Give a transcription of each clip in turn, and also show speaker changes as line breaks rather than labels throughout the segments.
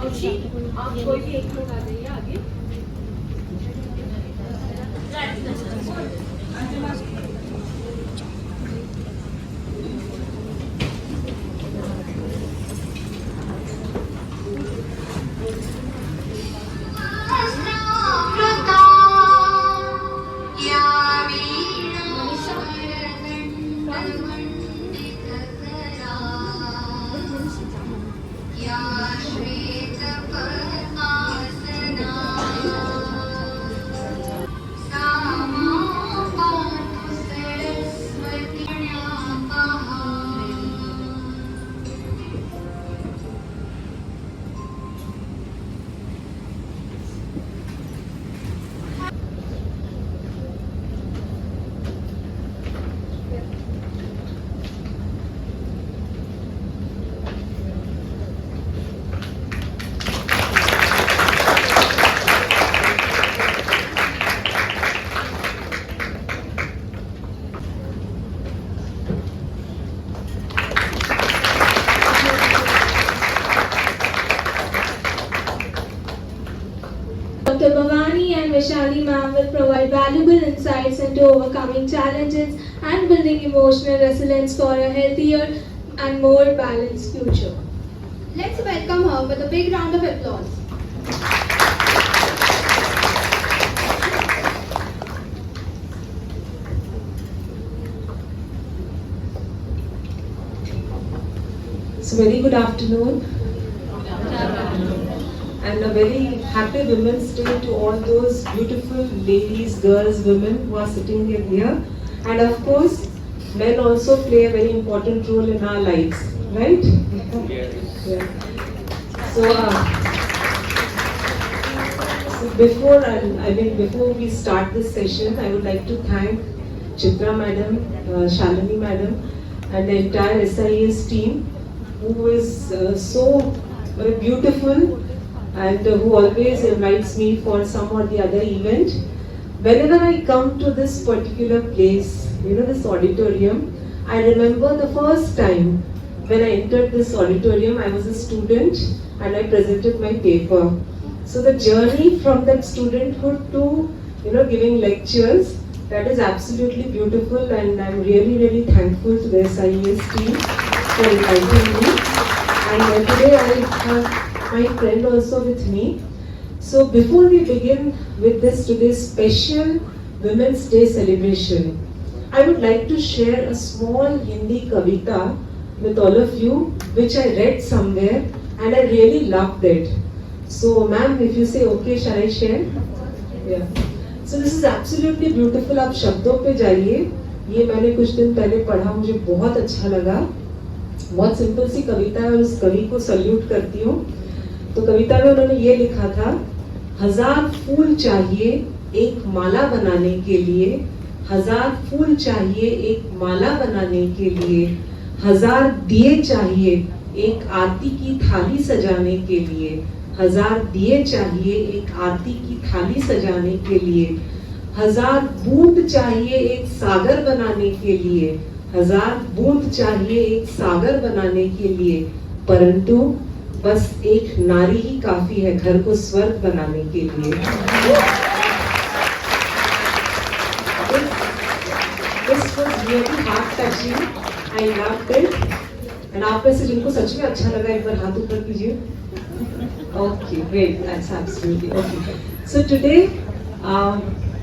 आप कोई भी एक लोग आ जाइए आगे।
Dr. Bhavani and Vaishali ma'am will provide valuable insights into overcoming challenges and building emotional resilience for a healthier and more balanced future.
Let's welcome her with a big round of applause.
So very good afternoon. And a very happy Women's Day to all those beautiful ladies, girls, women who are sitting here. And of course, men also play a very important role in our lives, right? Yes. Yeah. So before we start this session, I would like to thank Chitra madam, Shalini madam, and the entire SIS team, who is so very beautiful and who always invites me for some or the other event. Whenever I come to this particular place, this auditorium, I remember the first time when I entered this auditorium. I was a student and I presented my paper. So the journey from that studenthood to giving lectures, that is absolutely beautiful, and I'm really, really thankful to the SIES team for inviting me. And today I have my friend also with me. So before we begin with today's special Women's Day celebration, I would like to share a small Hindi kavita with all of you, which I read somewhere and I really loved it. So ma'am, if you say okay, shall I share? Yeah. So this is absolutely beautiful. आप शब्दों पे जाइए. ये मैंने कुछ दिन पहले पढ़ा, मुझे बहुत अच्छा लगा. बहुत सिंपल सी कविता है और उस कवि को सल्यूट करती हूँ. तो कविता में उन्होंने ये लिखा था, 1000 फूल चाहिए एक माला बनाने के लिए, 1000 फूल चाहिए एक माला बनाने के लिए, 1000 दिए चाहिए एक आरती की थाली सजाने के लिए, 1000 दिए चाहिए एक आरती की थाली सजाने के लिए, 1000 बूंद चाहिए एक सागर बनाने के लिए, 1000 बूंद चाहिए एक सागर बनाने के लिए, परंतु बस एक नारी ही काफी है घर को स्वर्ग बनाने के लिए. This was really heart touching. I loved it. And आप में से जिनको सच में अच्छा लगा एक बार हाथ ऊपर कीजिए. Okay, great. That's absolutely okay. So today,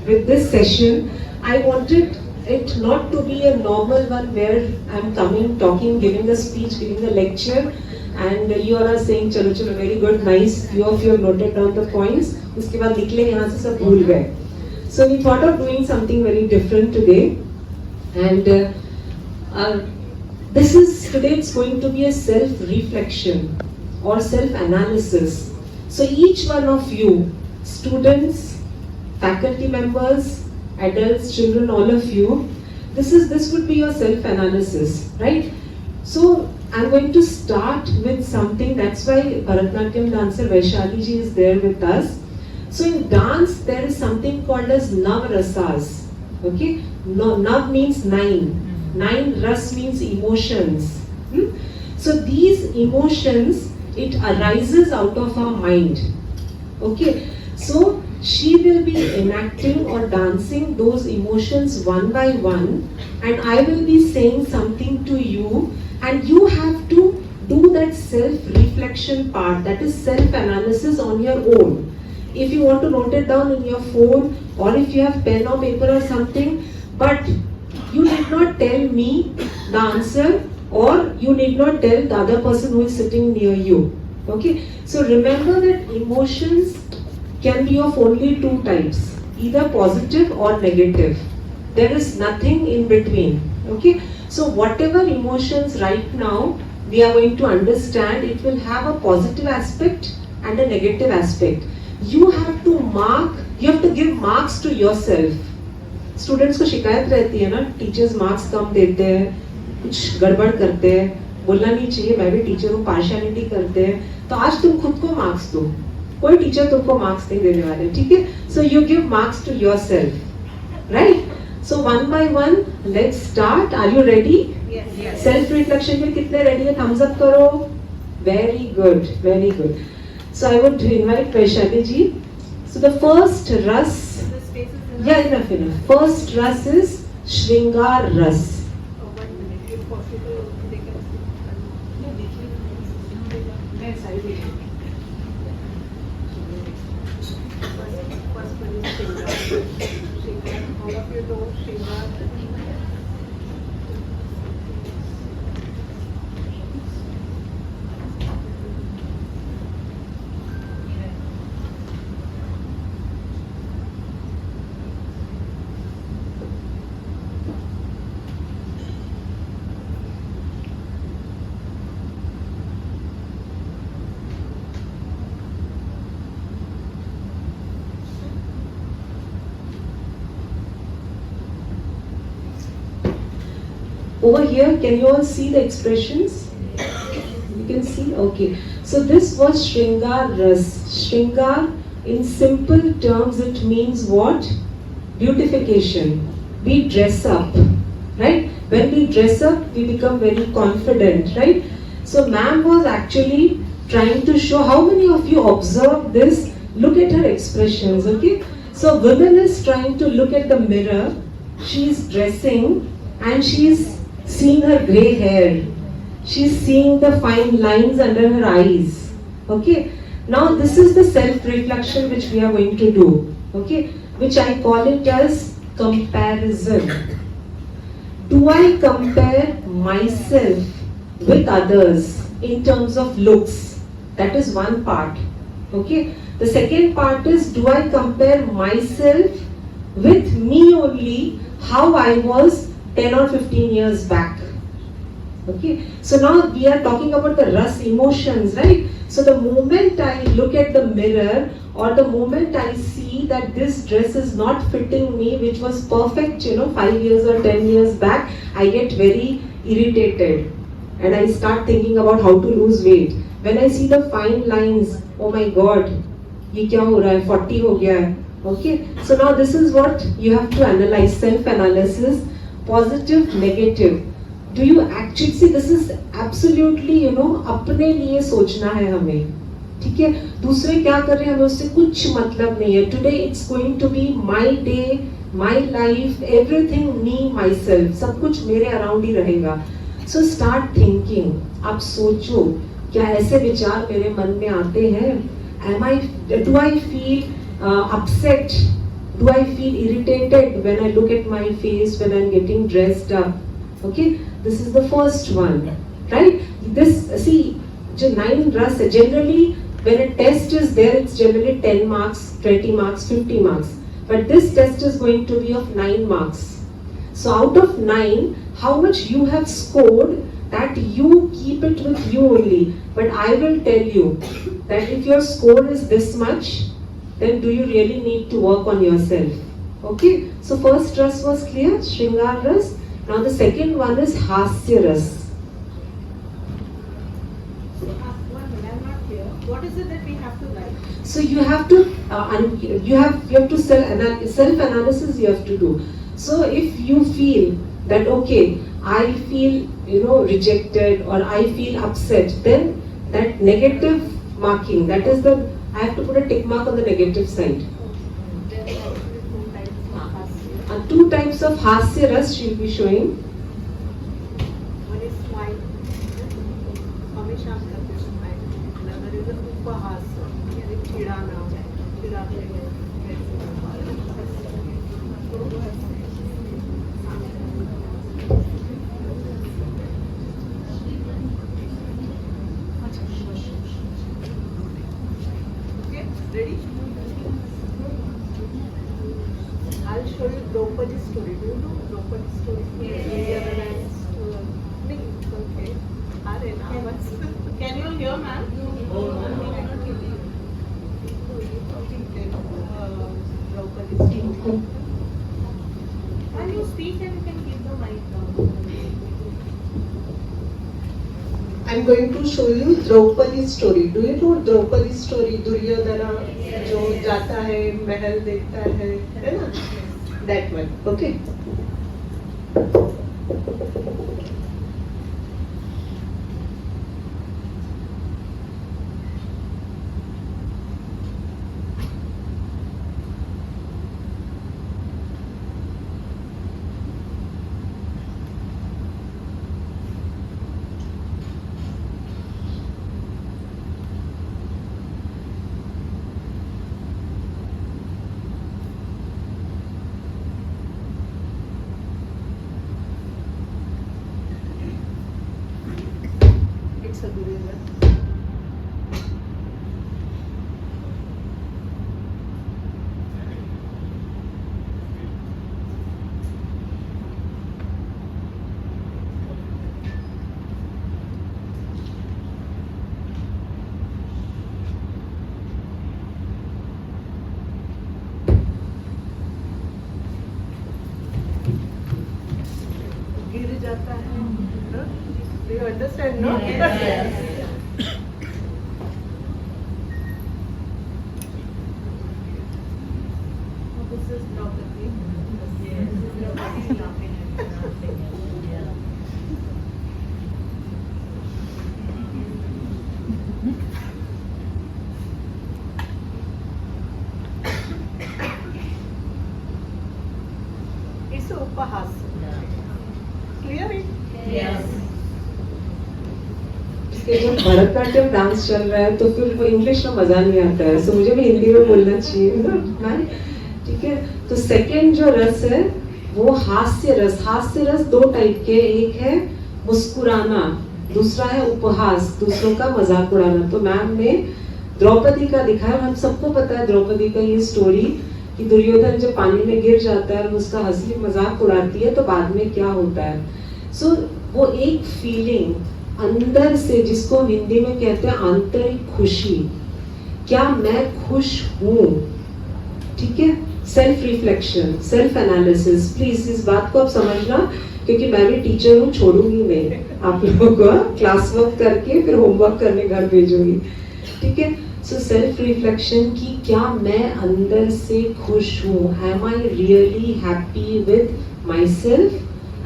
with this session, I wanted it not to be a normal one where I'm coming, talking, giving a speech, giving a lecture, and you all are saying चलो चलो very good, nice. Few of you have noted down the points. उसके बाद निकले यहाँ से सब भूल गए. So we thought of doing something very different today, and today it's going to be a self-reflection or self-analysis. So each one of you, students, faculty members, adults, children, all of you, this would be your self-analysis, right? So I'm going to start with something. That's why Bharatanatyam dancer Vaishali ji is there with us. So in dance there is something called as Nav Rasas. Okay, Nav means 9. 9 Ras means emotions. So these emotions It arises out of our mind. Okay, so she will be enacting or dancing those emotions one by one, and I will be saying something to you, and you have to do that self-reflection part, that is self-analysis on your own. If you want to note it down in your phone, or if you have pen or paper or something, but you need not tell me the answer, or you need not tell the other person who is sitting near you. Okay, so remember that emotions can be of only two types, either positive or negative. There is nothing in between. Okay, so whatever emotions right now we are going to understand, it will have a positive aspect and a negative aspect. You have to mark, you have to give marks to yourself. Students को शिकायत रहती है ना, teachers marks कम देते हैं, कुछ गड़बड़ करते हैं, बोलना नहीं चाहिए मैं भी टीचर हूँ, पार्शियलिटी करते हैं, तो आज तुम खुद को मार्क्स दो, कोई टीचर तुमको मार्क्स नहीं देने वाले, ठीक है? So you give marks to yourself, right? So one by one let's start. Are you ready? Self reflection के कितने रेडी है? थम्स अप करो. Very good, very good. So I would invite Vaishali ji. So the first रस, yeah, enough. First ras is Shringar ras. Over here, can you all see the expressions? You can see? Okay. So this was Shringar ras. Shringar, in simple terms, it means what? Beautification. We dress up, right? When we dress up, we become very confident, right? So ma'am was actually trying to show, how many of you observe this? Look at her expressions, okay? So woman is trying to look at the mirror. She's dressing and she's seeing her grey hair. She's seeing the fine lines under her eyes. Okay. Now this is the self-reflection which we are going to do. Okay. Which I call it as comparison. Do I compare myself with others in terms of looks? That is one part. Okay. The second part is, do I compare myself with me only, how I was 10 or 15 years back? Okay, so now we are talking about the ras emotions, right? So the moment I look at the mirror, or the moment I see that this dress is not fitting me, which was perfect, 5 years or 10 years back, I get very irritated and I start thinking about how to lose weight. When I see the fine lines, oh my god, ye kya ho raha hai, 40 ho gaya hai. Okay, so now this is what you have to analyze, self-analysis. Positive, negative. Do you actually see? This is absolutely, अपने लिए सोचना है हमें, ठीक है? दूसरे क्या कर रहे हैं हमें उससे कुछ मतलब नहीं है. Today it's going to be my day, my life, everything me, myself. सब कुछ मेरे around ही रहेगा. So start thinking. आप सोचो, क्या ऐसे विचार मेरे मन में आते हैं? Do I feel upset? Do I feel irritated when I look at my face when I'm getting dressed up? Okay, this is the first one, right? This, see, 9 ras, generally when a test is there, it's generally 10 marks, 20 marks, 50 marks. But this test is going to be of 9 marks. So out of 9, how much you have scored, that you keep it with you only. But I will tell you that if your score is this much, then do you really need to work on yourself? Okay, so first ras was clear, Shringar ras. Now the second one is Hasya ras.
What is it that we have to write?
So you have to you have to self-analysis you have to do. So if you feel that okay, I feel rejected or I feel upset, then that negative marking, that is the, I have to put a tick mark on the negative side. Two types of hasya ras she will be showing.
One is smile. हमेशा हम करते smile. Another is उपहास. यानी चिढ़ाना, चिढ़ाते हैं. Okay, ready? I'll show you Draupadi's story. Do you know Draupadi's story? Okay. Can you all hear, ma'am? Draupadi's story. Can you speak and you can give the mic down?
I'm going to show you Draupadi's story. Do you know Draupadi's story? Duryodhana जो जाता है महल देखता है ना? That one. Okay.
It's a Duryodhana. गिर जाता है. No? Do you understand? No? This is Draupadi. Draupadi laughing. It's a upahas. Clear it?
इसके जब भरतनाट्यम डांस चल रहा है तो फिर वो इंग्लिश में मजा नहीं आता है, सो मुझे भी हिंदी में बोलना चाहिए ना, ठीक है। तो सेकंड जो रस है वो हास्य रस। हास्य रस दो टाइप के, एक है मुस्कुराना, दूसरा है उपहास, दूसरों का मजाक उड़ाना। तो मैम ने द्रौपदी का दिखाया, हम सबको पता है द्रौपदी का ये स्टोरी कि दुर्योधन जब पानी में गिर जाता है और उसका हंसी मजाक उड़ाती है तो बाद में क्या होता है। सो वो एक फीलिंग अंदर से, जिसको हिंदी में कहते हैं आंतरिक खुशी, क्या मैं खुश हूँ, ठीक है। Self reflection, self analysis, please इस बात को आप समझना, क्योंकि मैं भी टीचर हूँ, छोड़ूंगी नहीं आप लोगों को, क्लास वर्क करके फिर होमवर्क करने घर भेजूंगी, ठीक है। सो सेल्फ रिफ्लेक्शन की क्या मैं अंदर से खुश हूँ, am I really happy with myself,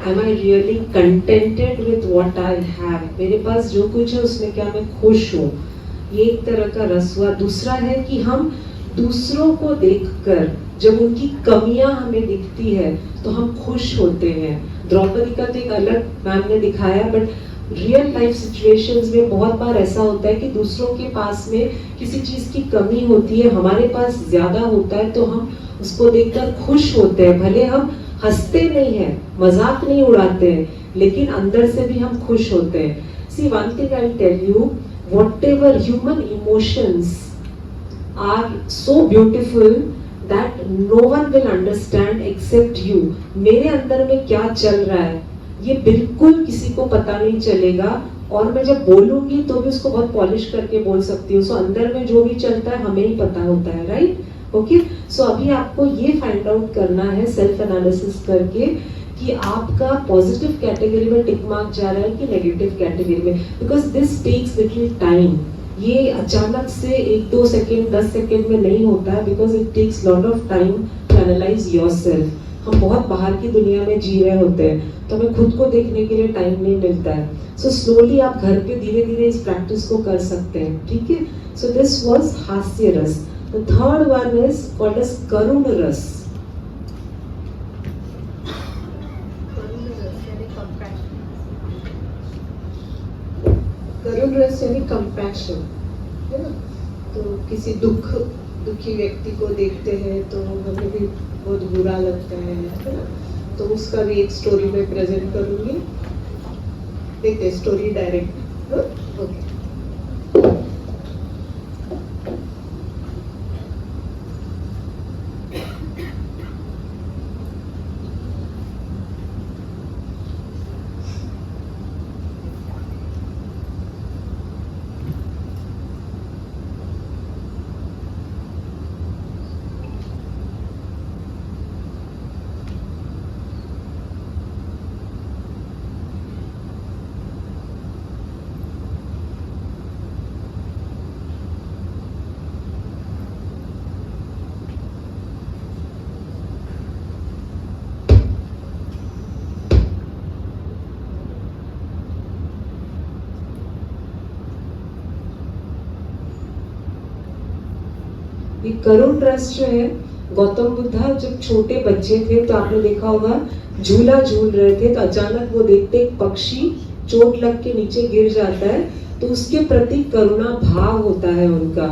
am I really contented with what I have, मेरे पास जो कुछ है उसमें क्या मैं खुश हूँ। ये एक तरह का रस हुआ। दूसरा है कि हम दूसरों को देखकर जब उनकी कमियां हमें दिखती है तो हम खुश होते हैं। द्रौपदी का तो एक अलग मैम ने दिखाया, बट रियल लाइफ सिचुएशंस में बहुत बार ऐसा होता है कि दूसरों के पास में किसी चीज की कमी होती है, हमारे पास ज्यादा होता है, तो हम उसको देखकर खुश होते हैं। भले हम हंसते नहीं हैं, मजाक नहीं उड़ाते हैं, लेकिन अंदर से भी हम खुश होते हैं। See one thing I tell you, whatever human emotions are so beautiful that no one will understand except you. मेरे अंदर में क्या चल रहा है ये बिल्कुल किसी को पता नहीं चलेगा, और मैं जब बोलूंगी तो भी उसको बहुत पॉलिश करके बोल सकती हूँ। सो अंदर में जो भी चलता है हमें ही पता होता है, राइट? ओके, सो अभी आपको ये फाइंड आउट करना है सेल्फ एनालिसिस करके कि आपका पॉजिटिव कैटेगरी में टिक मार्क जा रहा है कि नेगेटिव कैटेगरी में, because this takes little time. ये अचानक से 1-2 सेकेंड 10 सेकेंड में नहीं होता है, because it takes lot of time to analyse yourself. हम बहुत बाहर की दुनिया में जी रहे होते हैं, तो हमें खुद को देखने के लिए टाइम नहीं मिलता है. सो स्लोली आप घर पे धीरे धीरे इस प्रैक्टिस को कर सकते हैं. ठीक है. So this was hasya rasa. The third one is called as karuna rasa.
Karuna रस यानी कंपैशन, है ना. तो किसी दुखी व्यक्ति को देखते हैं तो हमें भी बहुत बुरा लगता है ना. तो उसका भी एक स्टोरी में प्रेजेंट करूंगी. देखते स्टोरी डायरेक्ट. ओके.
ये करुण रस जो है, गौतम बुद्धा जब छोटे बच्चे थे तो आपने देखा होगा झूला झूल रहे थे, तो अचानक वो देखते एक पक्षी चोट लग के नीचे गिर जाता है, तो उसके प्रति करुणा भाव होता है उनका.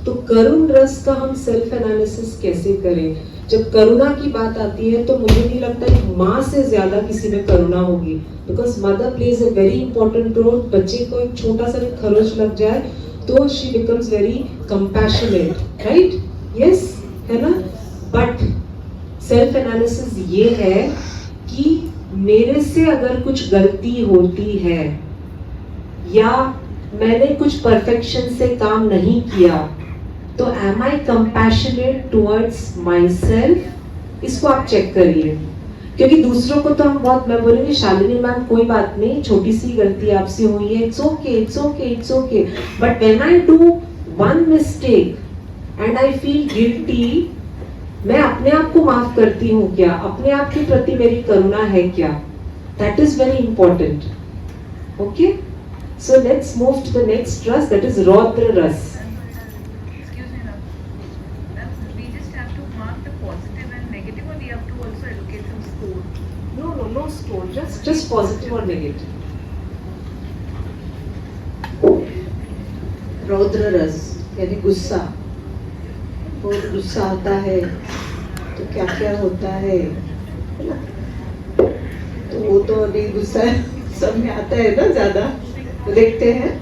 तो करुण रस का हम सेल्फ एनालिसिस कैसे करें? जब करुणा की बात आती है तो मुझे नहीं लगता एक माँ से ज्यादा किसी में करुणा होगी, because mother plays a very important role. बच्चे को एक छोटा सा भी खरोच लग जाए तो she becomes very compassionate, right? Yes, है ना. बट सेल्फ एनालिसिस ये है कि मेरे से अगर कुछ गलती होती है या मैंने कुछ परफेक्शन से काम नहीं किया, तो am I compassionate towards myself? इसको आप चेक करिए, क्योंकि दूसरों को तो हम बहुत, मैं बोलूंगी शालिनी मैम कोई बात नहीं, छोटी सी गलती आपसे हुई है, it's okay, it's okay, it's okay. But when I do one mistake and I feel guilty, मैं अपने आप को माफ करती हूँ क्या? अपने आप के प्रति मेरी करुणा है क्या? That is very important. Okay, so let's move to the next rasa, that is raudra rasa.
Excuse me, ma'am. Ma'am, we just have to mark the positive and negative, or we have to also allocate some score?
No score, just positive or negative.
रौद्र रस यानी गुस्सा. बहुत गुस्सा आता है तो क्या क्या होता है ना. तो वो तो अभी गुस्सा सब में आता है ना ज्यादा, तो देखते हैं.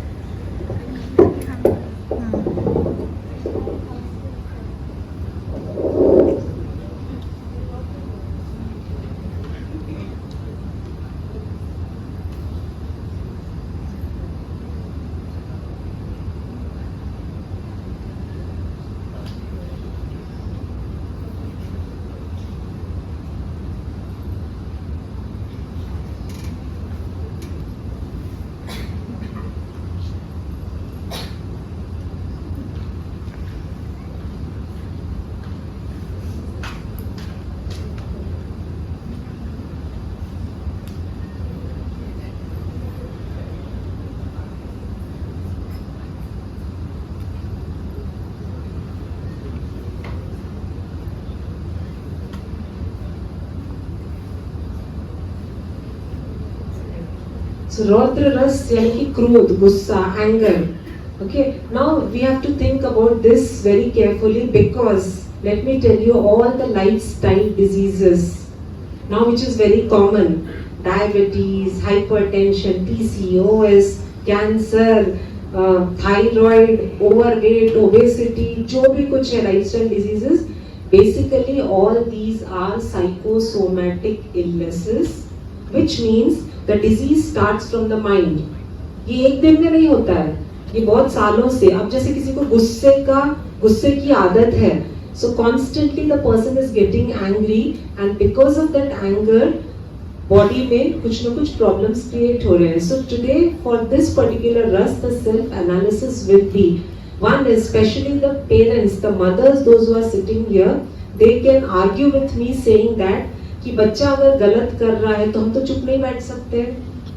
So Raudra Ras यानी कि क्रोध, गुस्सा, anger. Okay, now we have to think about this very carefully, because let me tell you all the lifestyle diseases now which is very common: diabetes, hypertension, PCOS, cancer, thyroid, overweight, obesity, जो भी कुछ है lifestyle diseases, basically all these are psychosomatic illnesses, which means the disease starts from the mind. ये एक दिन में नहीं होता है, ये बहुत सालों से. अब जैसे किसी को गुस्से की आदत है, so constantly the person is getting angry, and because of that anger body में कुछ न कुछ problems create हो रहे हैं. So today for this particular rus, the self analysis will be one, especially the parents, the mothers, those who are sitting here, they can argue with me saying that कि बच्चा अगर गलत कर रहा है तो हम तो चुप नहीं बैठ सकते,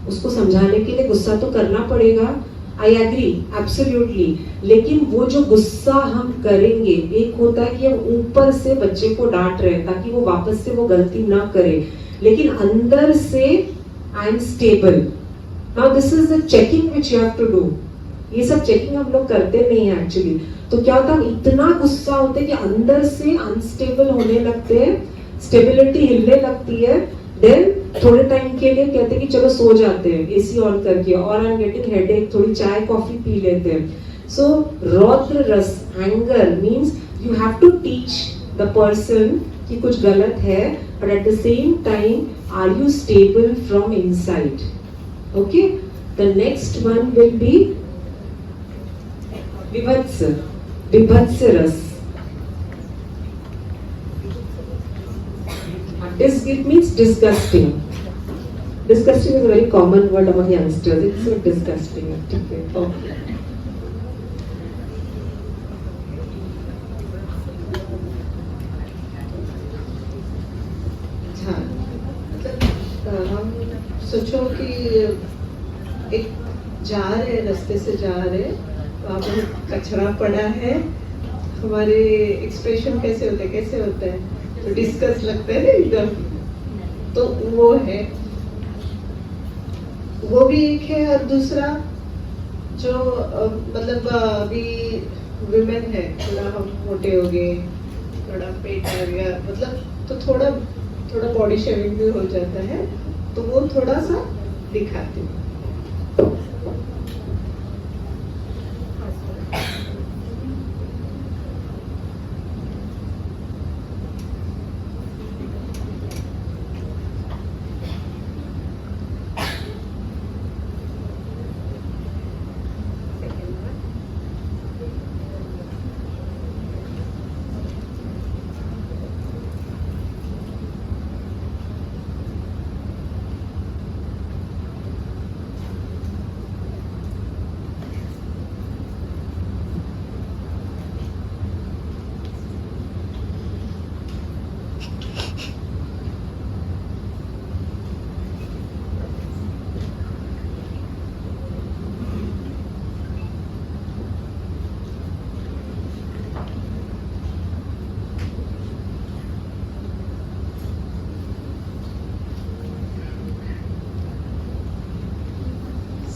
उसको समझाने के लिए गुस्सा तो करना पड़ेगा। आई एग्री एब्सोल्युटली, लेकिन वो जो गुस्सा हम करेंगे, एक होता है कि हम ऊपर से बच्चे को डांट रहे हैं ताकि वो वापस से वो गलती ना करे, लेकिन अंदर से I am stable. Now this is the checking which you have to do. ये सब चेकिंग हम लोग करते नहीं है एक्चुअली। तो क्या होता है, इतना गुस्सा होता है कि अंदर से अनस्टेबल होने लगते हैं, स्टेबिलिटी हिलने लगती है। देन थोड़े टाइम के लिए कहते हैं कि चलो सो जाते हैं एसी ऑन करके, और आई एम गेटिंग हेडेक, थोड़ी चाय कॉफी पी लेते हैं। So raudra rasa, anger means you have to teach the person कि कुछ गलत है, but at the same time are you stable from inside. Okay, the next one will be vibhatsa, vibhatsa rasa. It means disgusting. Disgusting is a very common word among youngsters. It's so disgusting. Okay.
हाँ, मतलब हम सोचो कि एक जा रहे, रास्ते से जा रहे, वहाँ पर कचरा पड़ा है, हमारे एक्सप्रेशन कैसे होते हैं, तो डिस्कस लगता है ना एकदम। तो वो है, वो भी एक है। और दूसरा जो मतलब अभी विमेन है, थोड़ा हम मोटे हो गए, थोड़ा पेट आ गया, मतलब तो थोड़ा बॉडी शेविंग भी हो जाता है, तो वो थोड़ा सा दिखाती हूँ।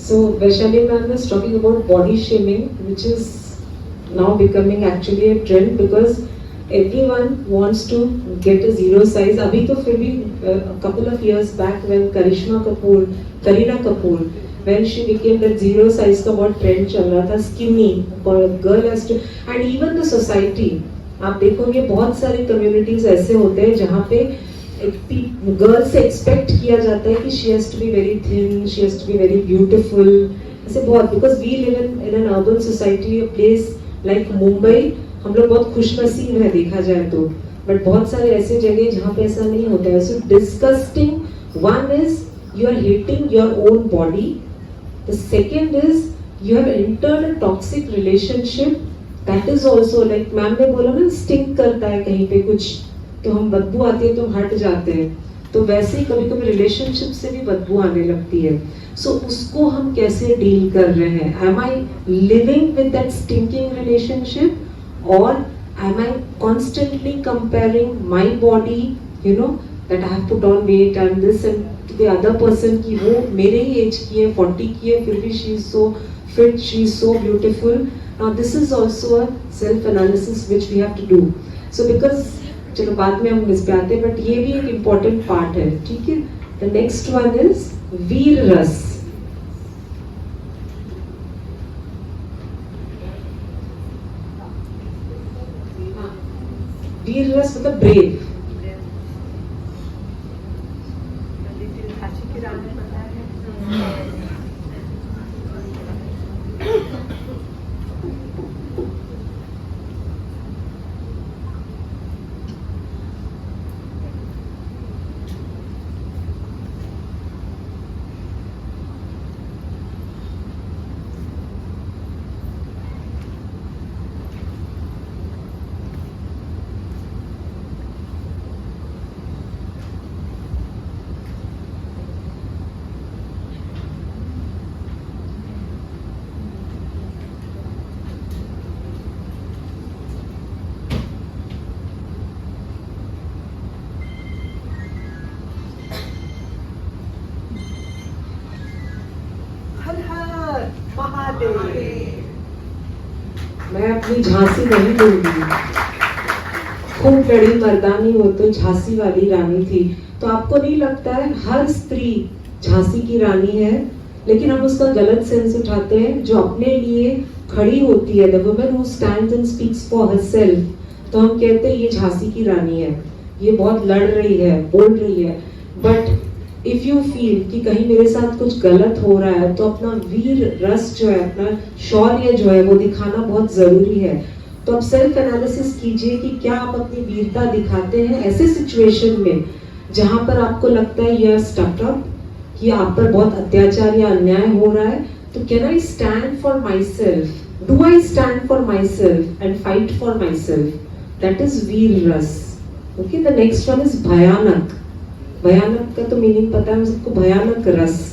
So Vaishali ma'am was talking about body shaming, which is now becoming actually a trend because everyone wants to get a zero size. Abhi to fir bhi a couple of years back when Kareena Kapoor, when she became that zero size का बहुत trend चल रहा था, skinny, or a girl has to, and even the society, आप देखोगे बहुत सारे communities ऐसे होते हैं जहाँ पे गर्ल से एक्सपेक्ट किया जाता है कि she has to be very thin, she has to be very beautiful, ऐसे बहुत, because we live in an urban society, a place like Mumbai, हम लोग बहुत खुशनसीब है देखा जाए तो, बट बहुत सारे ऐसे जगह जहाँ पे ऐसा नहीं होता है। So disgusting one is you are hating your own body, the second is you have entered a toxic relationship, that is also like ma'am ने बोला ना, स्टिंक करता है कहीं पे कुछ, तो हम बदबू आती है तो हट जाते हैं, तो वैसे ही कभी कभी रिलेशनशिप से भी बदबू आने लगती है। सो उसको हम कैसे डील कर रहे हैं? Am I living with that stinking relationship, और am I constantly comparing my body, you know, that I have put on weight and this and the other person की वो मेरे ही एज की है, 40 की है, फिर भी she is so fit, she is so beautiful. Now this is also a self analysis which we have to do. So because चलो बाद में हम इस पे आते हैं, बट ये भी एक इम्पोर्टेंट पार्ट है, ठीक है। The next one is veer रस। वीर रस मतलब ब्रेव। मैं अपनी झांसी नहीं दूंगी, खूब लड़ी मर्दानी हो तो झांसी वाली रानी थी। तो आपको नहीं लगता है हर स्त्री झांसी की रानी है, लेकिन हम उसका गलत सेंस उठाते हैं। जो अपने लिए खड़ी होती है, the woman who stands and speaks for herself, तो हम कहते हैं ये झांसी की रानी है, ये बहुत लड़ रही है, बोल रही है। बट इफ यू फील कि कहीं मेरे साथ कुछ गलत हो रहा है, तो अपना वीर रस जो है, अपना शौर्य जो है, वो दिखाना बहुत जरूरी है। तो आप सेल्फ एनालिसिस कीजिए कि क्या आप अपनी वीरता दिखाते हैं ऐसे सिचुएशन में जहां पर आपको लगता है यू आर स्टक अप, कि आप पर बहुत अत्याचार या अन्याय हो रहा है। तो can I stand for myself, do I stand for myself and fight for myself, that is veer rasa. Okay, the next one is bhayanak. Bhayanak का तो मीनिंग पता है हम सबको, भयानक रस।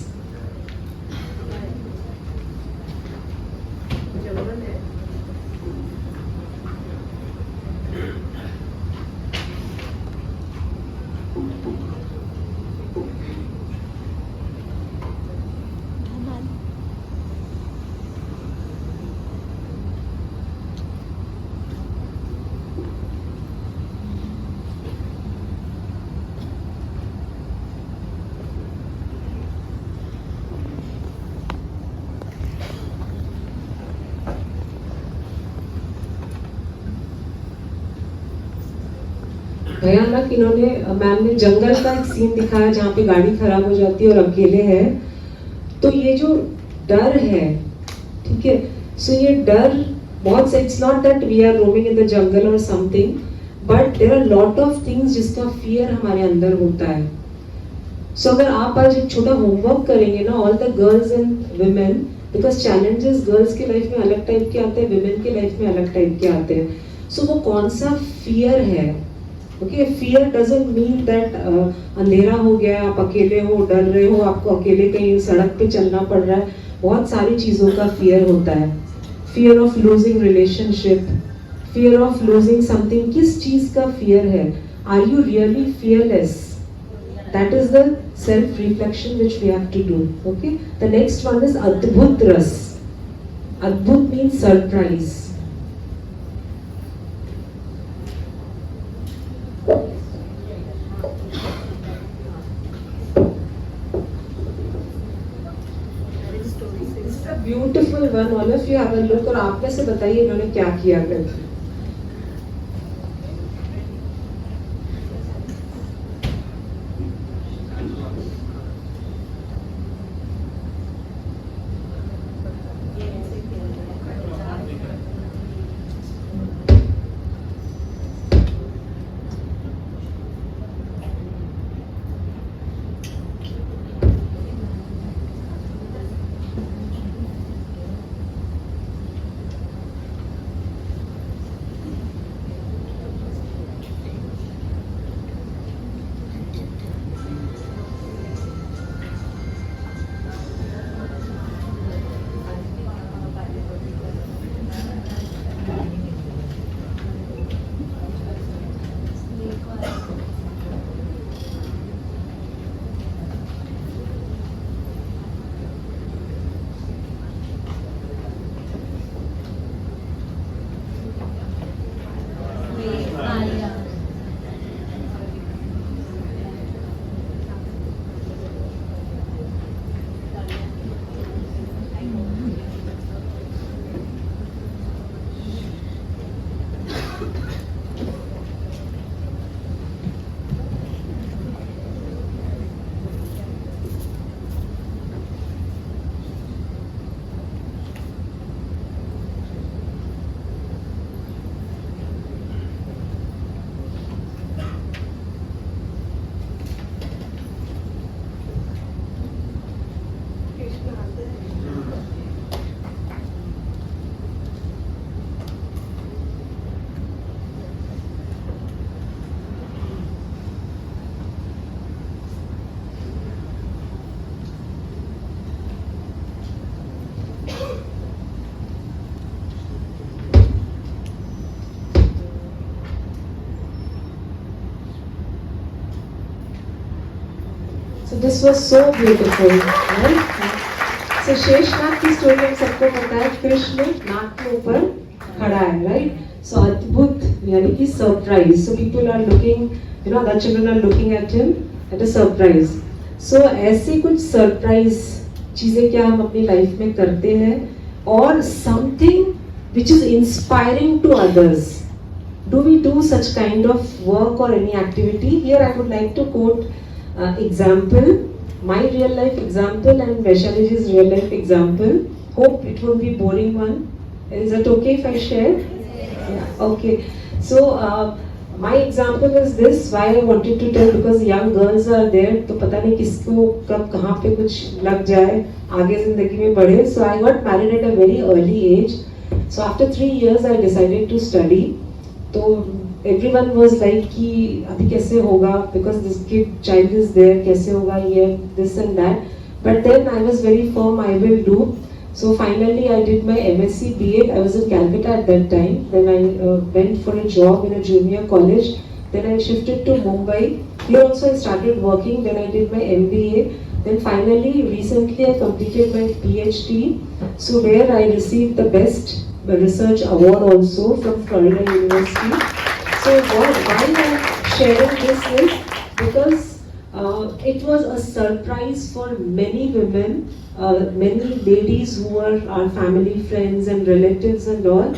भयानक, इन्होंने मैम ने जंगल का एक सीन दिखाया जहाँ पे गाड़ी खराब हो जाती है और अकेले है। तो ये जो डर है, ठीक है, सो ये डर बहुत से, it's not that we are roaming in the jungle or something, but there are lot of things जिसका फियर हमारे अंदर होता है। सो अगर आप आज एक छोटा होमवर्क करेंगे ना, all the girls and women, because challenges girls के लाइफ में अलग टाइप के आते हैं, विमेन के लाइफ में अलग टाइप के आते हैं। सो वो कौन सा फियर है? Okay, fear doesn't mean that अंधेरा हो गया, आप अकेले हो, डर रहे हो, आपको अकेले कहीं सड़क पे चलना पड़ रहा है। बहुत सारी चीजों का फियर होता है। Fear of losing relationship, fear of losing something. किस चीज का फियर है? Are you really fearless? That is the self reflection which we have to do. Okay, the next one is adbhut rasa. Adbhut means surprise. Beautiful one, all of you have a look और आप में से बताइए इन्होंने क्या किया कल। So this was so beautiful, right? So Sheshnag की स्टोरी हम सबको पता है, कृष्ण नाग के ऊपर खड़ा है, राइट? So अद्भुत यानी कि surprise. So people are looking, you know, the children are looking at him at a surprise. So ऐसे कुछ सरप्राइज चीजें क्या हम अपनी लाइफ में करते हैं, और something which is inspiring to others. Do we do such kind of work or any activity? Here I would like to quote example, my real life example and Vaishaliji's real life example. Hope it won't be boring one. Is it okay if I share? Yeah, okay. So my example is this. Why I wanted to tell, because young girls are there. तो पता नहीं किसको कब कहाँ पे कुछ लग जाए, आगे जिंदगी में बढ़े. So I got married at a very early age. So after 3 years I decided to study. तो everyone was like कि अभी कैसे होगा, because this kid child is there, कैसे होगा ये, this and that. But then I was very firm, I will do. So finally I did my MSc B.Ed. I was in Calcutta at that time. Then I went for a job in a junior college. Then I shifted to Mumbai. Here also I started working. Then I did my MBA. Then finally, recently I completed my PhD. So where I received the best research award also from Florida University. So why I'm sharing this is because it was a surprise for many women, many ladies who are our family, friends and relatives and all.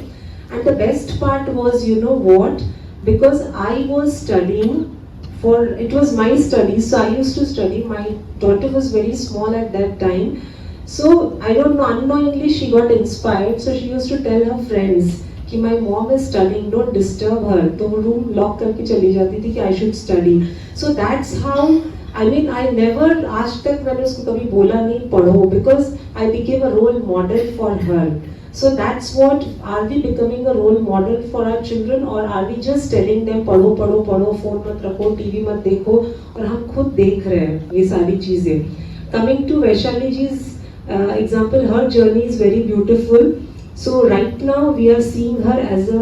And the best part was, you know what, because I was studying for, it was my study, so I used to study. My daughter was very small at that time. So I don't know, unknowingly she got inspired. So she used to tell her friends कि my mom is studying, don't disturb her. तो वो room lock करके चली जाती थी कि I should study. So that's how, I mean, I never, आज तक मैंने उसको कभी बोला नहीं पढ़ो, because I became a role model for her. So that's what, are we becoming a role model for our children, or are we just telling them पढ़ो पढ़ो पढ़ो, phone मत रखो, TV मत देखो, और हम खुद देख रहे हैं ये सारी चीजें. Coming to Vaishali ji's example, her journey is very beautiful. So right now we are seeing her as a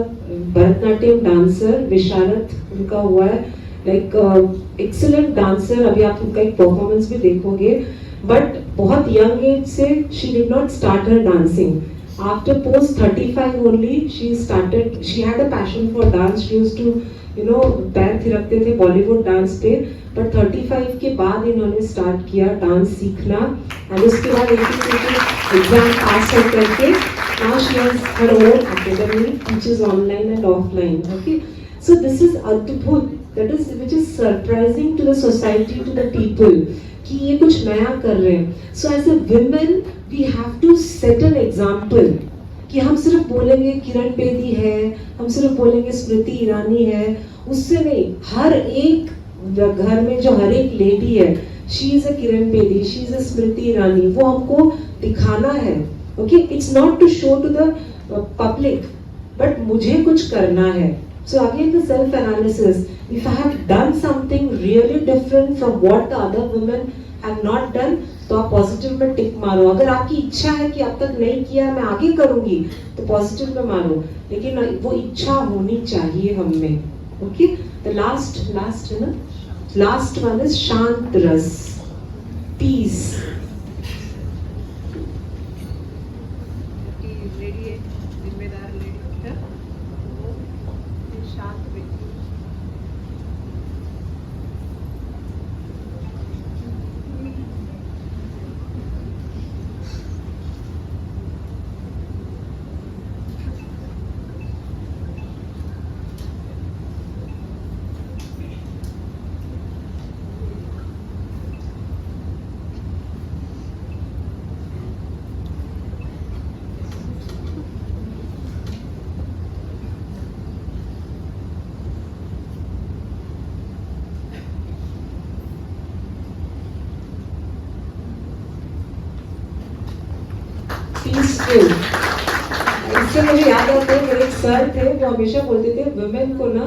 Bharatanatyam dancer. विशारद उनका हुआ है, like excellent dancer. अभी आप उनका एक performance भी देखोगे. But बहुत young age से she did not start her dancing. After post 35 only she started. She had a passion for dance. She used to, you know, पैर थिरकते थे Bollywood dance पे. But 35 के बाद इन्होंने स्टार्ट किया डांस सीखना, और उसके बाद एग्जाम पास हो करके now she has her own academy, teaches online and offline. Okay, so this is adbhut, that is which is surprising to the society, to the people, कि ये कुछ नया कर रहे हैं. So as a women we have to set an example. कि हम सिर्फ बोलेंगे किरण बेदी है, हम सिर्फ बोलेंगे स्मृति ईरानी है, उससे नहीं. हर एक घर में जो हर एक लेडी है, she is a Kiran Bedi, she is a Smriti Irani, वो हमको दिखाना है. Okay, it's not to show to the public, but मुझे कुछ करना है. So again the self analysis, if I have done something really different from what the other women have not done, तो आप पॉजिटिव में टिक मारो. अगर आपकी इच्छा है कि अब तक नहीं किया, मैं आगे करूंगी, तो पॉजिटिव में मारो, लेकिन वो इच्छा होनी चाहिए हम में. ओके, द लास्ट है ना, लास्ट वन इज शांत रस, पीस.
लेडी है, जिम्मेदार लेडी है, शांत व्यक्ति.
पीसफुल. इससे मुझे याद आता है, मेरे एक सर थे, वो हमेशा बोलते थे वुमेन को ना,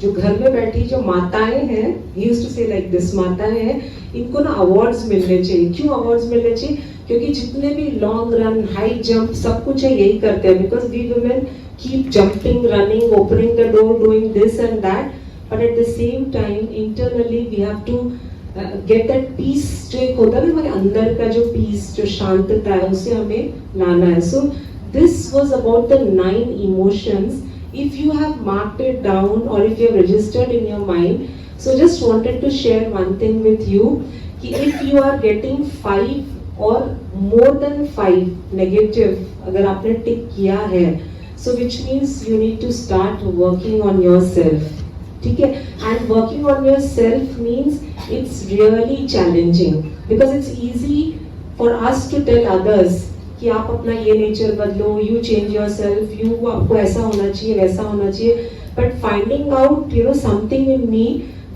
जो घर में बैठी जो माताएं हैं, he used to say like this, माताएं हैं, इनको ना अवार्ड्स मिलने चाहिए. क्यों अवार्ड्स मिलने चाहिए? क्योंकि जितने भी लॉन्ग रन, हाई जंप, सब कुछ है यही करते हैं. Because we women keep jumping, running, opening the door, doing this and that, but at the same time internally we have to get that peace जो एक होता है ना हमारे अंदर का जो पीस जो शांतता है उसे हमें लाना है. So this was about the 9 emotions. If you have marked it down or if you have registered in your mind, so just wanted to share one thing with you कि if you are getting 5 or more than 5 negative अगर आपने टिक किया है, so which means you need to start working on yourself. ठीक है? And working on yourself means it's really challenging because it's easy for us to tell others कि आप अपना ये नेचर बदलो, यू चेंज योरसेल्फ, यू आपको ऐसा होना चाहिए वैसा होना चाहिए. But finding out something in me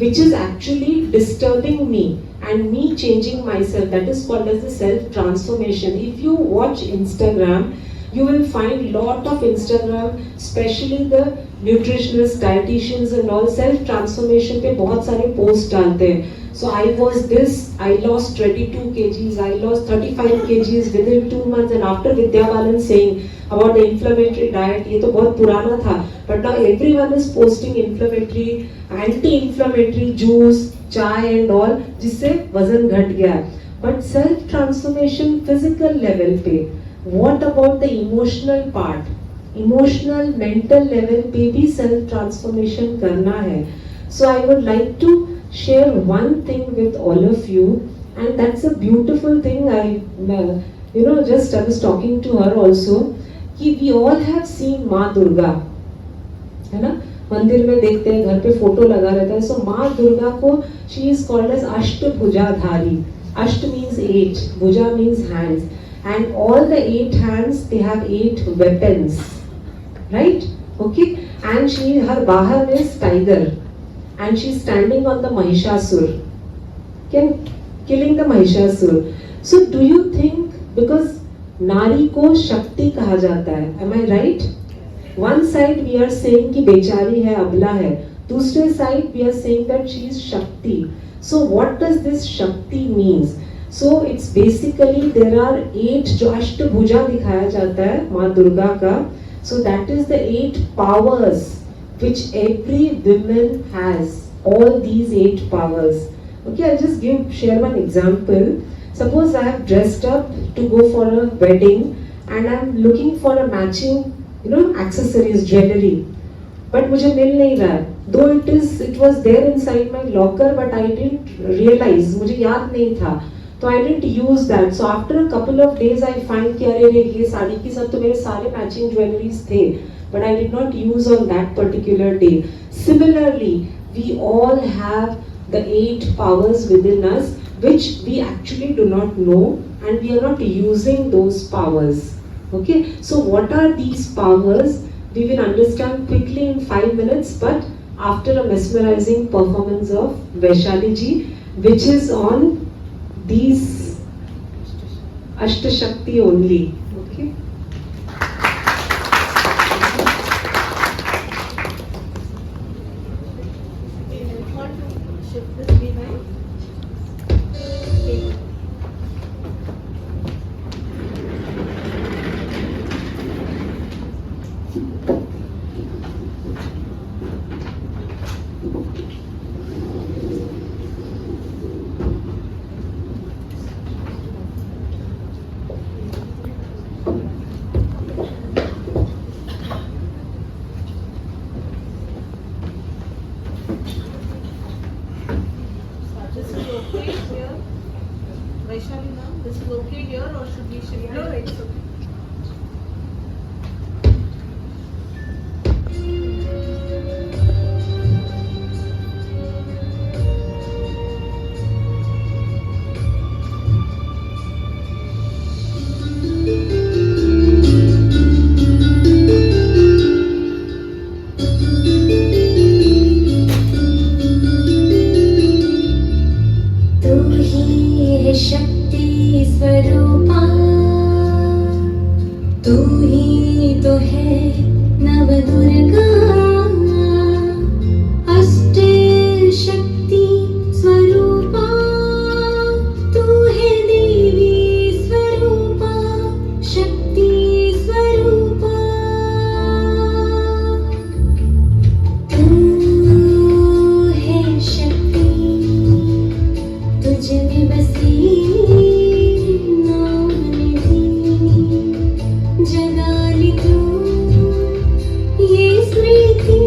which is actually disturbing me and me changing myself, that is called as the self transformation. If you watch Instagram, you will find lot of Instagram, especially the nutritionists, dietitians and all self transformation पे बहुत सारे post डालते हैं. So I was this, I lost 22 kgs, I lost 35 kgs within 2 months, and after Vidya Balan saying about the inflammatory diet, ये तो बहुत पुराना था, but now everyone is posting inflammatory, anti-inflammatory juice, चाय and all, जिससे वजन घट गया है. But self transformation physical level पे, what about the emotional part? Emotional, mental level पे भी self transformation करना है. So I would like to share one thing with all of you, and that's a beautiful thing. Just I was talking to her also कि we all have seen माँ दुर्गा, है ना, मंदिर में देखते हैं, घर पे फोटो लगा रहता है. सो माँ दुर्गा को she is called as अष्टभुजाधारी. अष्ट means 8, भुजा means hands, and all the 8 hands they have 8 weapons, right? Okay, and her Bahan is tiger. And she's standing on the Mahishasur, killing the Mahishasur. So do you think, because नारी को शक्ति कहा जाता है, am I right? One side we are saying कि बेचारी है, अबला है. दूसरे side we are saying that she is Shakti. So what does this Shakti means? So it's basically there are 8 जो अष्टभुजा दिखाया जाता है माँ दुर्गा का. So that is the 8 powers which every woman has, all these 8 powers. Okay, I'll just share one example. Suppose I have dressed up to go for a wedding and I'm looking for a matching, accessories, jewelry. But मुझे मिल नहीं रहा है. Though it was there inside my locker, but I didn't realize, मुझे याद नहीं था. So I didn't use that. So after a couple of days I find कि अरे ये साड़ी के साथ तो मेरे सारे matching jewelries थे, but I did not use on that particular day. Similarly, we all have the 8 powers within us which we actually do not know, and we are not using those powers. Okay, so what are these powers? We will understand quickly in 5 minutes, but after a mesmerizing performance of Vaishali ji, which is on these Ashtashakti only. Okay.
Vaishali ma'am, this is okay here or should we shift? No, it's okay.
शक्ति स्वरूपा, तू ही तो है नव दुर्गा. अष्ट शक्ति स्वरूपा, तू है देवी स्वरूपा, शक्ति स्वरूपा. तू है शक्ति,
जगा ली तू ये स्मृति,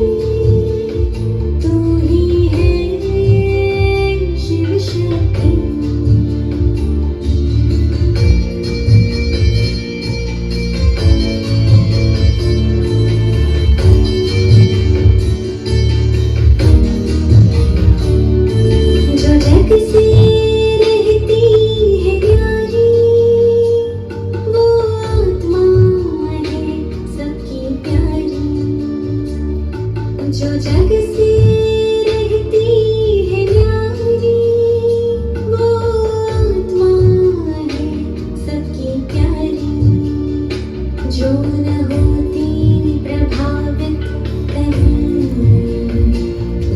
तू ही है शिव शक्ति। जो जग से रहती है न्यारी, वो आत्मा है सबकी प्यारी। जो जग से रहती है न्यारी, वो आत्मा है सबकी प्यारी। जो न होती प्रभावित कहीं,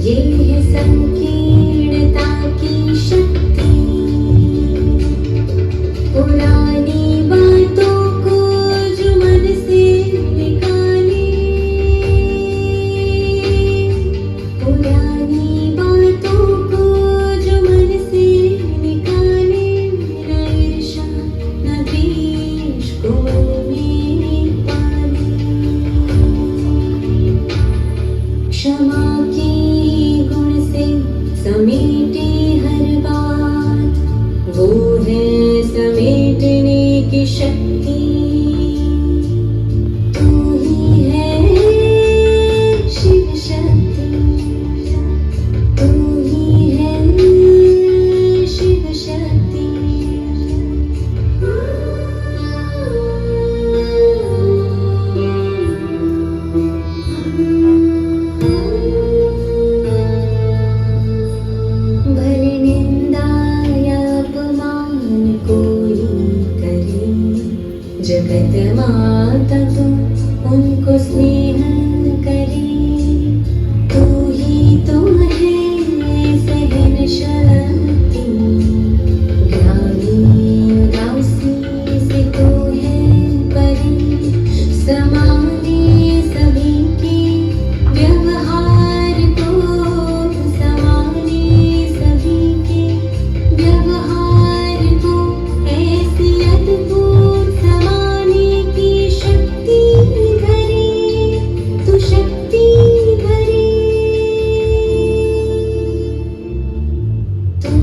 ये है संकीर्णता की शक्ति। पुरानी बातों को जो मन से निकाले, पुरानी बातों को जो मन से निकाले, न ईर्ष्या न द्वेष को मन में पाले। क्षमा के गुण से समेटे हर बात, वो है समेटने की शक्ति। तू ही है शिव शक्ति, तू ही है शिव शक्ति। भले निंदा या अपमान कोई करे, जगत माता तुम उनको स्नेह करे। तू ही तो है सहन शक्ति, ग्लानि उदासी से तू है परी। समाने सभी के व्यवहार को, समाने सभी के व्यवहार को, ऐसी अद्भुत समाने की शक्ति भरी, तू शक्ति भरी। तू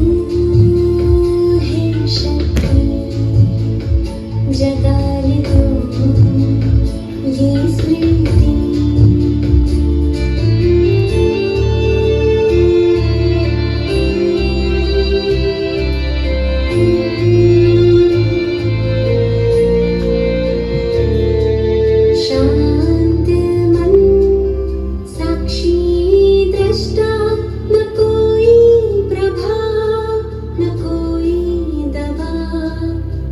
है शक्ति, जगा ली तू ये स्मृति। शांत मन साक्षी दृष्टा, न कोई प्रभाव न कोई दवा,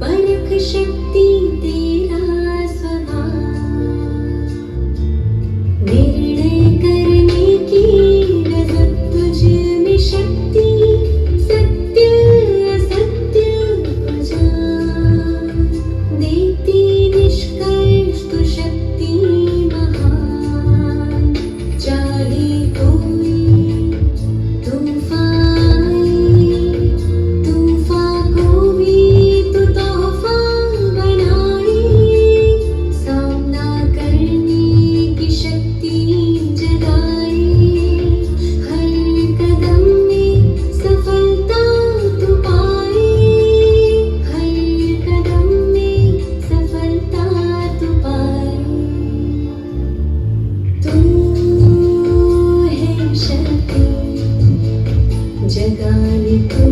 परख शक्ति तेरा स्वभाव। निर्णय करने की रजत तुझ में शक्ति, सत्य असत्य को जान देती निष्कर्ष तू शक्ति महान। चाहे कोई तूफान आए, तूफान को भी तू तोहफा बनाए। सामना करने की शक्ति जगाए, हर कदम में सफलता तू पाए, हर कदम में सफलता तू पाए। तू है शक्ति, जगा ली तू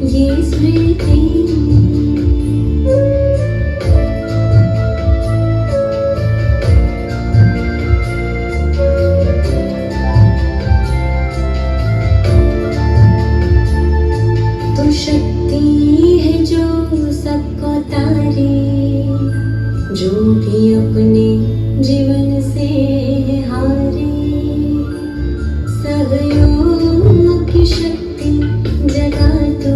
ये स्मृति। तू शक्ति है जो सबको तारे, जो भी अपने जीवन से हारे। सहयोग की शक्ति जगा तू,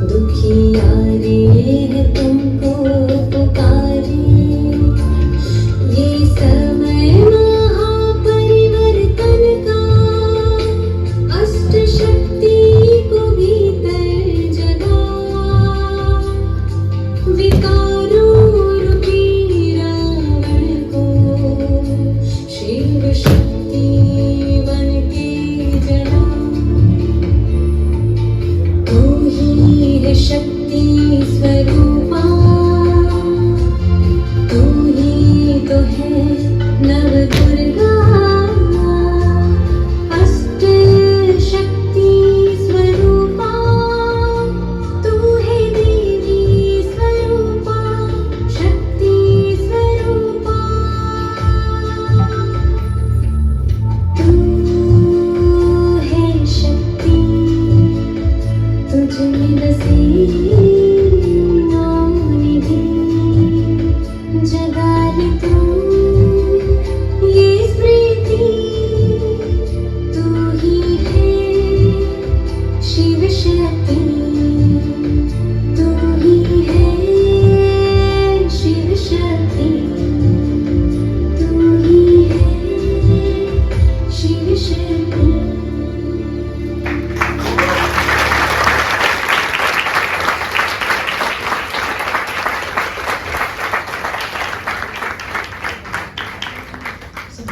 दुखी यारे है तुमको पुकारे। ये समय महापरिवर्तन का, अष्ट शक्ति को भीतर जगा। विकारों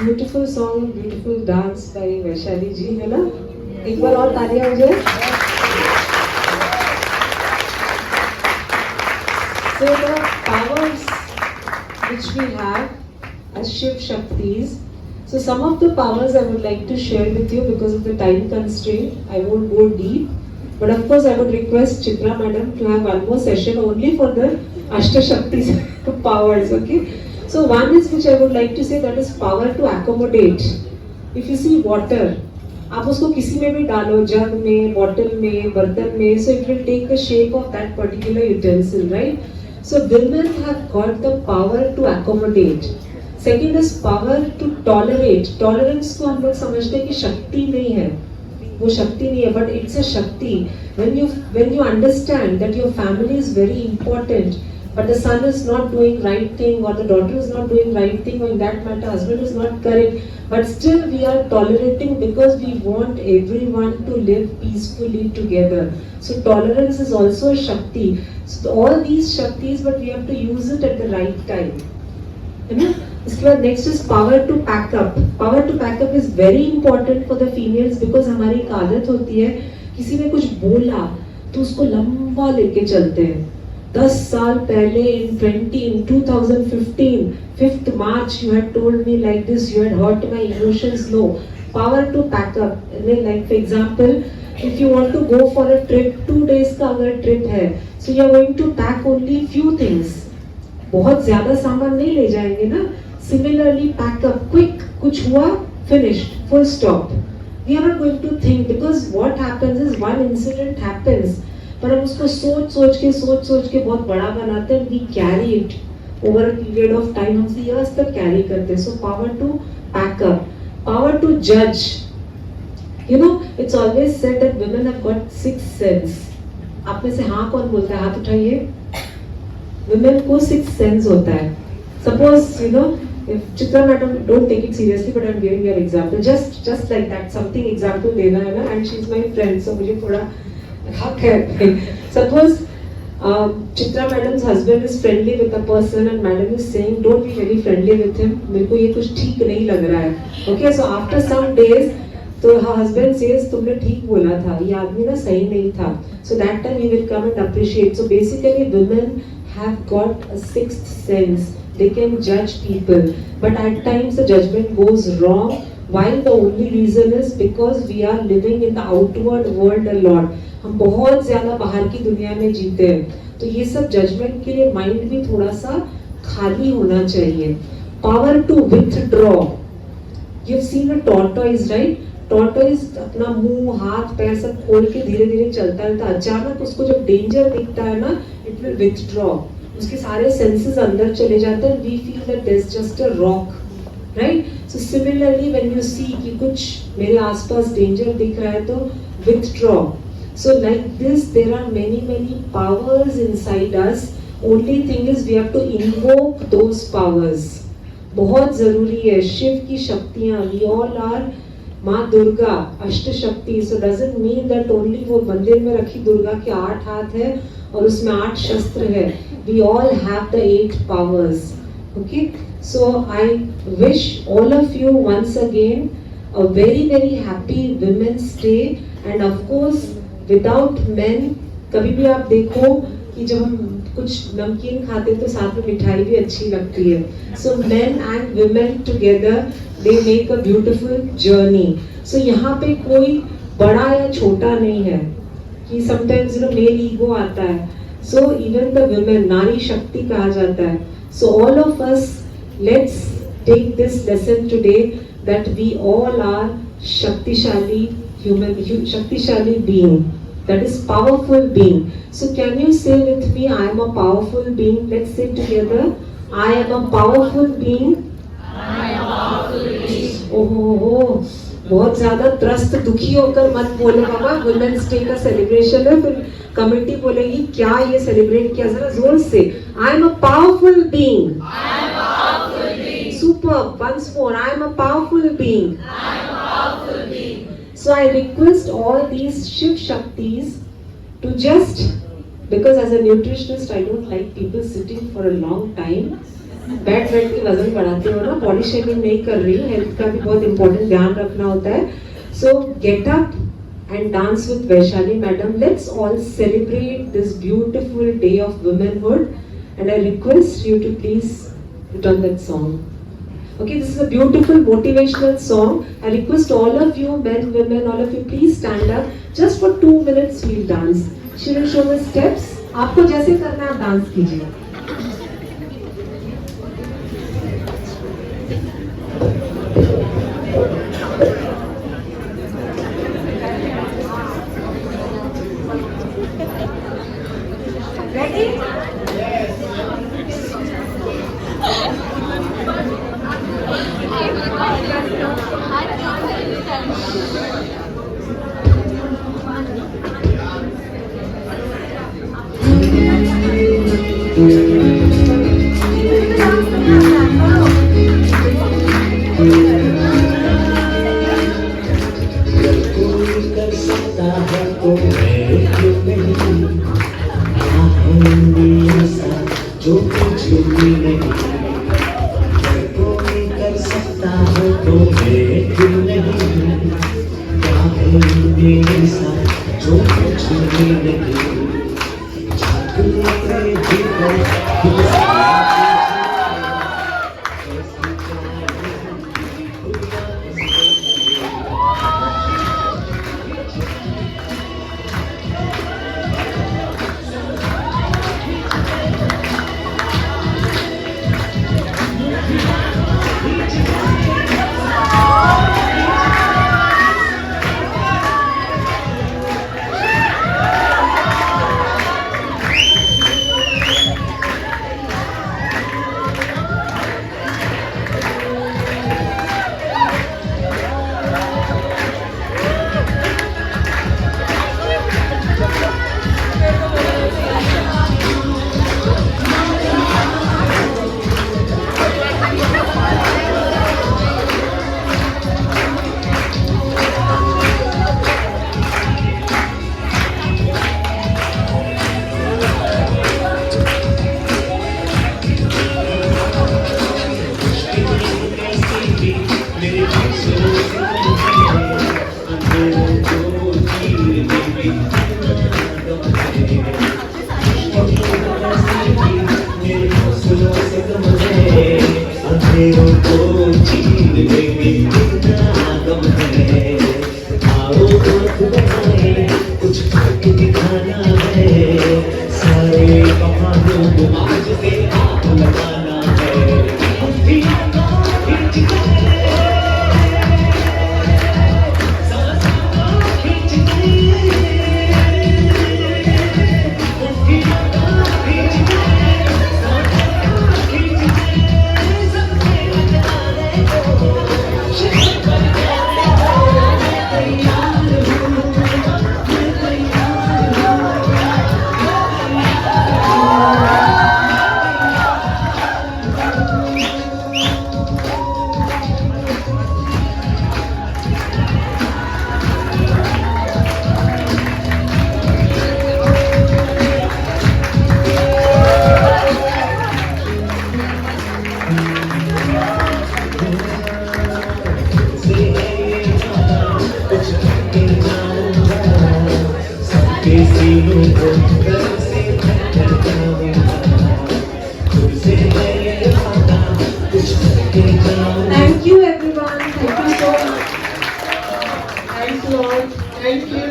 beautiful song, beautiful dance by Vaishali ji, है ना? एक बार और तालियां हो जाए. So the powers which we have as Shiv Shaktis. So some of the powers I would like to share with you because of the time constraint. I won't go deep. But of course I would request Chitra madam to have one more session only for the Ashta Shaktis powers, okay? So one is which I would like to say, that is power to accommodate. If you see water, आप उसको किसी में भी डालो, जग में, bottle में, बर्तन में, so it will take the shape of that particular utensil, right? So women have got the power to accommodate. Second is power to tolerate. Tolerance को हम लोग समझते हैं कि शक्ति नहीं है, वो शक्ति नहीं है, but it's a shakti. When you understand that your family is very important, but the son is not doing right thing, or the daughter is not doing right thing, or in that matter husband is not correct, but still we are tolerating because we want everyone to live peacefully together. So tolerance is also a shakti. So all these shaktis, but we have to use it at the right time. है ना? इसके बाद next is power to pack up. Power to pack up is very important for the females because हमारी एक आदत होती है, किसी ने कुछ बोला तो उसको लंबा लेके चलते हैं. 10 साल पहले in 2015, 5th March you had told me like this, you had hurt my emotions. No. Power to pack up. Like for example, if you want to go for a trip, 2 days का अगर trip है, so you are going to pack only few things. बहुत ज़्यादा सामान नहीं ले जाएंगे ना. Similarly, pack up quick. कुछ हुआ, finished, full stop. We are not going to think, because what happens is one incident happens, पर हम उसको सोच के बहुत बड़ा बनाते हैं. We carry it over a period of time. हम से years तक carry करते हैं. So power to pack up, power to judge. You know, it's always said that women have got 6th sense. आप में से हाँ कौन बोलता है? हाथ उठाइए. Women को 6th sense होता है. Suppose, you know, if Chitra madam, don't take it seriously, but I'm giving you an example. Just like that, something example देना है ना, and she's my friend, so मुझे थोड़ा हक है. Suppose Chitra madam's husband is friendly with a person and madam is saying don't be very friendly with him. मेरे को ये कुछ ठीक नहीं लग रहा है. Okay, so after some days, तो her husband says तुमने ठीक बोला था, ये आदमी ना सही नहीं था. So that time he will come and appreciate. So basically women have got a 6th sense. They can judge people, but at times the judgment goes wrong. While the only reason is because we are living in the outward world a lot. हम बहुत ज़्यादा बाहर की दुनिया में जीते हैं, तो ये सब जजमेंट के लिए माइंड भी थोड़ा सा खाली होना चाहिए. Power to withdraw. You've seen a tortoise, right? Tortoise अपना मुंह, हाथ, पैर सब खोल के धीरे धीरे चलता रहता है. अचानक उसको जब डेंजर दिखता है ना, it will withdraw. उसके सारे सेंसेस अंदर चले जाते हैं. We feel that there's just a rock, right? So similarly, when you see कि कुछ मेरे आसपास डेंजर दिख रहा है, तो withdraw. So like this, there are many powers inside us. Only thing is we have to invoke those powers. बहुत जरूरी है. शिव की शक्तियाँ, we all are माँ दुर्गा, अष्ट शक्ति. So doesn't mean that only वो मंदिर में रखी दुर्गा के 8 हाथ है और उसमें 8 शस्त्र है. We all have the 8 powers. Okay, so I wish all of you once again a very happy Women's Day. And of course, without men, कभी भी आप देखो कि जब हम कुछ नमकीन खाते हैं तो साथ में मिठाई भी अच्छी लगती है. So men and women together, they make a beautiful journey. So यहाँ पे कोई बड़ा या छोटा नहीं है कि sometimes you know male ego आता है. So even the women, नारी शक्ति कहा जाता है. So all of us, let's take this lesson today that we all are शक्तिशाली human, शक्तिशाली being. That is powerful being. So can you say with me, I am a powerful being? Let's say together, I am a powerful being. I am a powerful being. Oh, बहुत ज़्यादा त्रस्त दुखी होकर मत बोले बाबा. Women's day का celebration है, फिर कमेटी बोलेगी क्या ये सेलिब्रेट किया. जरा जोर से. I am a powerful being. I am a powerful being. Super. Once more. I am a powerful being. I am a powerful being. So I request all these Shiv Shaktis to just, because as a nutritionist I don't like people sitting for a long time. बैठ बैठ के वजन बढ़ाते हो ना, body shaming नहीं कर रही, हेल्थ का भी बहुत इंपॉर्टेंट ध्यान रखना होता है. सो get up and dance with Vaishali madam. Let's all celebrate this beautiful day of womanhood, and I request you to please put on that song. Okay, this is a beautiful motivational song. I request all of you, men, women, all of you, please stand up. Just for 2 minutes we'll dance. She will show the steps. आपको जैसे करना है आप dance कीजिए.
जो कुछ भी नहीं कोई कर सकता है तो मैं क्यों नहीं, क्या है मेरे साथ जो कुछ भी नहीं, झांकने भीतर अंधेरों को चीर देंगे कितना गम है, आओ हाथ बढ़ाए कुछ करके दिखाना है, सारे बहानों को आज से हाथ लगाना है, हम भी खींच
Thank you everyone. Thank you so much. Thanks Lord. Thank you.